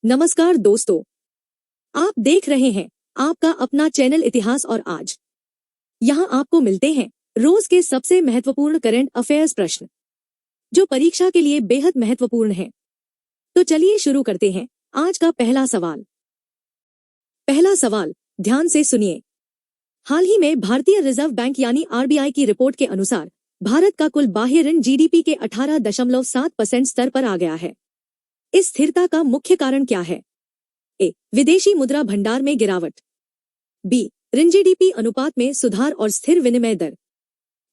नमस्कार दोस्तों, आप देख रहे हैं आपका अपना चैनल इतिहास और आज यहाँ आपको मिलते हैं रोज के सबसे महत्वपूर्ण करंट अफेयर्स प्रश्न जो परीक्षा के लिए बेहद महत्वपूर्ण हैं। तो चलिए शुरू करते हैं आज का पहला सवाल। पहला सवाल ध्यान से सुनिए। हाल ही में भारतीय रिजर्व बैंक यानी आरबीआई की रिपोर्ट के अनुसार भारत का कुल बाह्य ऋण जीडीपी के 18.7% स्तर पर आ गया है। इस स्थिरता का मुख्य कारण क्या है? ए. विदेशी मुद्रा भंडार में गिरावट। बी. ऋण जीडीपी अनुपात में सुधार और स्थिर विनिमय दर।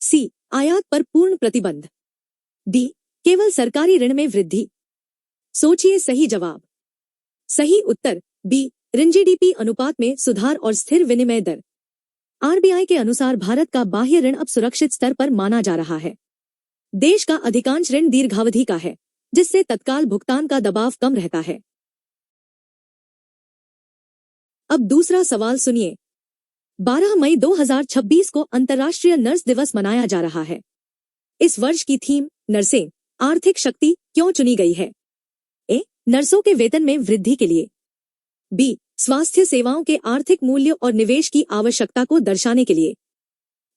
सी. आयात पर पूर्ण प्रतिबंध। डी. केवल सरकारी ऋण में वृद्धि। सोचिए सही जवाब। सही उत्तर बी. ऋण जीडीपी अनुपात में सुधार और स्थिर विनिमय दर। आरबीआई के अनुसार भारत का बाह्य ऋण अब सुरक्षित स्तर पर माना जा रहा है। देश का अधिकांश ऋण दीर्घावधि का है, जिससे तत्काल भुगतान का दबाव कम रहता है। अब दूसरा सवाल सुनिए। 12 मई 2026 को अंतर्राष्ट्रीय नर्स दिवस मनाया जा रहा है। इस वर्ष की थीम नर्सें, आर्थिक शक्ति क्यों चुनी गई है? ए. नर्सों के वेतन में वृद्धि के लिए। बी. स्वास्थ्य सेवाओं के आर्थिक मूल्य और निवेश की आवश्यकता को दर्शाने के लिए।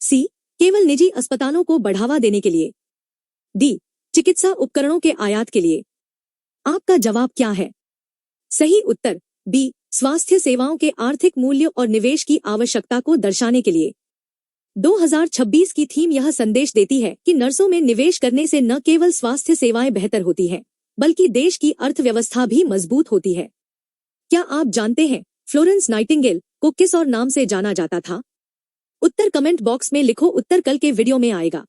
सी. केवल निजी अस्पतालों को बढ़ावा देने के लिए। डी. चिकित्सा उपकरणों के आयात के लिए। आपका जवाब क्या है? सही उत्तर बी. स्वास्थ्य सेवाओं के आर्थिक मूल्य और निवेश की आवश्यकता को दर्शाने के लिए। 2026 की थीम यह संदेश देती है कि नर्सों में निवेश करने से न केवल स्वास्थ्य सेवाएं बेहतर होती हैं, बल्कि देश की अर्थव्यवस्था भी मजबूत होती है। क्या आप जानते हैं फ्लोरेंस नाइटिंगेल को किस और नाम से जाना जाता था? उत्तर कमेंट बॉक्स में लिखो, उत्तर कल के वीडियो में आएगा।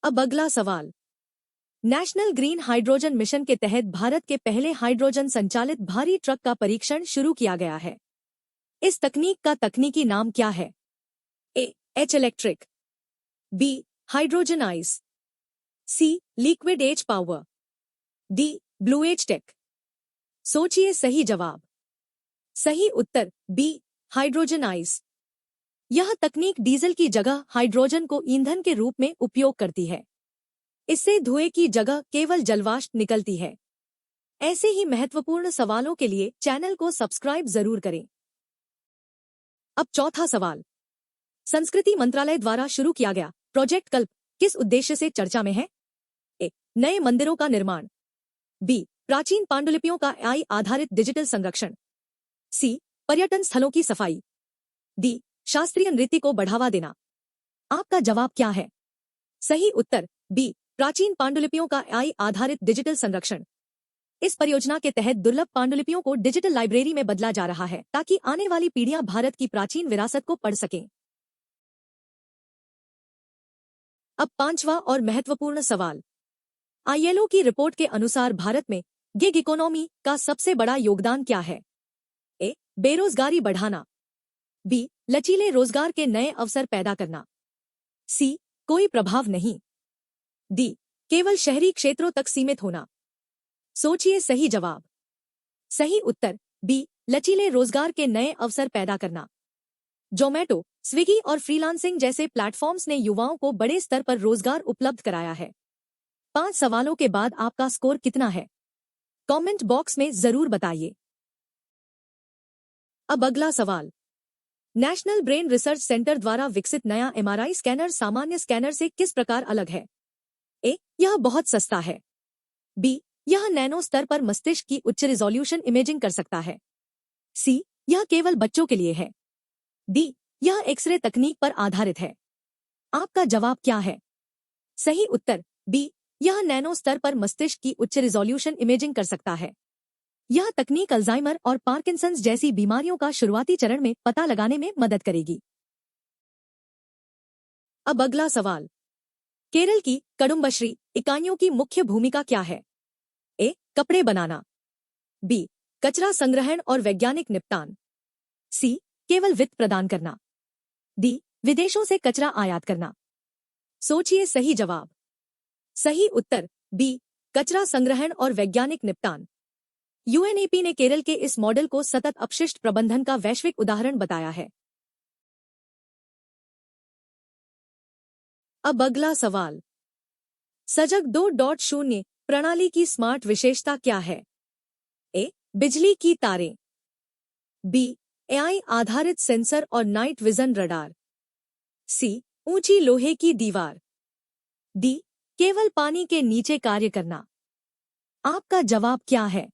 अब अगला सवाल। नेशनल ग्रीन हाइड्रोजन मिशन के तहत भारत के पहले हाइड्रोजन संचालित भारी ट्रक का परीक्षण शुरू किया गया है। इस तकनीक का तकनीकी नाम क्या है? A. H electric. B. Hydrogen ice. C. Liquid edge power. D. Blue edge tech. सोचिए सही जवाब। सही उत्तर बी. Hydrogen ice. यह तकनीक डीजल की जगह हाइड्रोजन को ईंधन के रूप में उपयोग करती है। इससे धुएं की जगह केवल जलवाष्प निकलती है। ऐसे ही महत्वपूर्ण सवालों के लिए चैनल को सब्सक्राइब जरूर करें। अब चौथा सवाल। संस्कृति मंत्रालय द्वारा शुरू किया गया प्रोजेक्ट कल्प किस उद्देश्य से चर्चा में है? ए. नए मंदिरों का निर्माण। बी. प्राचीन पांडुलिपियों का AI आधारित डिजिटल संरक्षण। सी. पर्यटन स्थलों की सफाई। डी. शास्त्रीय नृत्य को बढ़ावा देना। आपका जवाब क्या है? सही उत्तर बी. प्राचीन पांडुलिपियों का AI आधारित डिजिटल संरक्षण। इस परियोजना के तहत दुर्लभ पांडुलिपियों को डिजिटल लाइब्रेरी में बदला जा रहा है ताकि आने वाली पीढ़ियां भारत की प्राचीन विरासत को पढ़ सकें। अब पांचवा और महत्वपूर्ण सवाल। ILO की रिपोर्ट के अनुसार भारत में गिग इकोनॉमी का सबसे बड़ा योगदान क्या है? ए. बेरोजगारी बढ़ाना। बी. लचीले रोजगार के नए अवसर पैदा करना। सी. कोई प्रभाव नहीं। डी. केवल शहरी क्षेत्रों तक सीमित होना। सोचिए सही जवाब। सही उत्तर बी. लचीले रोजगार के नए अवसर पैदा करना। जोमेटो, स्विगी और फ्रीलांसिंग जैसे प्लेटफॉर्म्स ने युवाओं को बड़े स्तर पर रोजगार उपलब्ध कराया है। 5 सवालों के बाद आपका स्कोर कितना है? कमेंट बॉक्स में जरूर बताइए। अब अगला सवाल। नेशनल ब्रेन रिसर्च सेंटर द्वारा विकसित नया MRI स्कैनर सामान्य स्कैनर से किस प्रकार अलग है? ए. यह बहुत सस्ता है। बी. यह नैनो स्तर पर मस्तिष्क की उच्च रिजोल्यूशन इमेजिंग कर सकता है। सी. यह केवल बच्चों के लिए है। डी. यह एक्सरे तकनीक पर आधारित है। आपका जवाब क्या है? सही उत्तर बी. यह नैनो स्तर पर मस्तिष्क की उच्च रिजोल्यूशन इमेजिंग कर सकता है। यह तकनीक अल्जाइमर और पार्किंसंस जैसी बीमारियों का शुरुआती चरण में पता लगाने में मदद करेगी। अब अगला सवाल। केरल की कड़ुम्बश्री इकाइयों की मुख्य भूमिका क्या है? ए. कपड़े बनाना। बी. कचरा संग्रहण और वैज्ञानिक निपटान। सी. केवल वित्त प्रदान करना। डी. विदेशों से कचरा आयात करना। सोचिए सही जवाब। सही उत्तर बी. कचरा संग्रहण और वैज्ञानिक निपटान। UNEP ने केरल के इस मॉडल को सतत अपशिष्ट प्रबंधन का वैश्विक उदाहरण बताया है। अब अगला सवाल। सजग 2.0 प्रणाली की स्मार्ट विशेषता क्या है? ए. बिजली की तारें। बी. एआई आधारित सेंसर और नाइट विजन रडार। सी. ऊंची लोहे की दीवार। डी. केवल पानी के नीचे कार्य करना। आपका जवाब क्या है?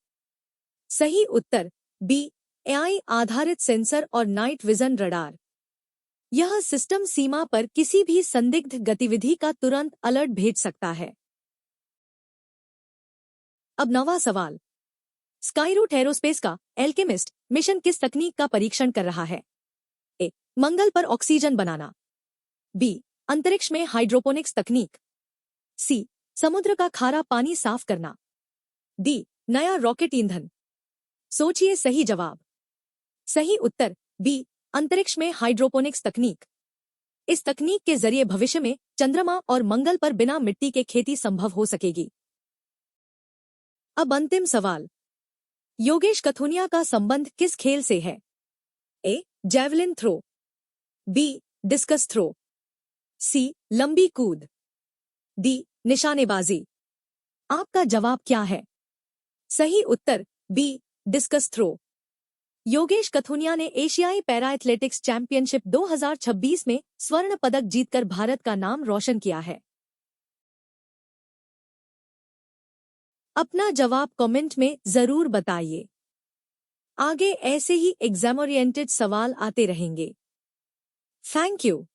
सही उत्तर बी. एआई आधारित सेंसर और नाइट विजन रडार। यह सिस्टम सीमा पर किसी भी संदिग्ध गतिविधि का तुरंत अलर्ट भेज सकता है। अब नवा सवाल। स्काईरूट एरोस्पेस का एल्केमिस्ट मिशन किस तकनीक का परीक्षण कर रहा है? ए. मंगल पर ऑक्सीजन बनाना। बी. अंतरिक्ष में हाइड्रोपोनिक्स तकनीक। सी. समुद्र का खारा पानी साफ करना। डी. नया रॉकेट ईंधन। सोचिए सही जवाब। सही उत्तर बी. अंतरिक्ष में हाइड्रोपोनिक्स तकनीक। इस तकनीक के जरिए भविष्य में चंद्रमा और मंगल पर बिना मिट्टी के खेती संभव हो सकेगी। अब अंतिम सवाल। योगेश कथुनिया का संबंध किस खेल से है? A. Javelin throw. B. Discus throw. C. लंबी कूद। डी. निशानेबाजी। आपका जवाब क्या है? सही उत्तर B. Discus throw. Yogesh Kathuniya ने एशियाई पैरा एथलेटिक्स चैंपियनशिप 2026 में स्वर्ण पदक जीतकर भारत का नाम रोशन किया है। अपना जवाब कमेंट में जरूर बताइए। आगे ऐसे ही एग्जाम ओरिएंटेड सवाल आते रहेंगे। Thank you.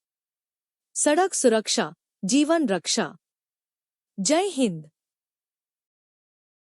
सड़क सुरक्षा, जीवन रक्षा। जय हिंद।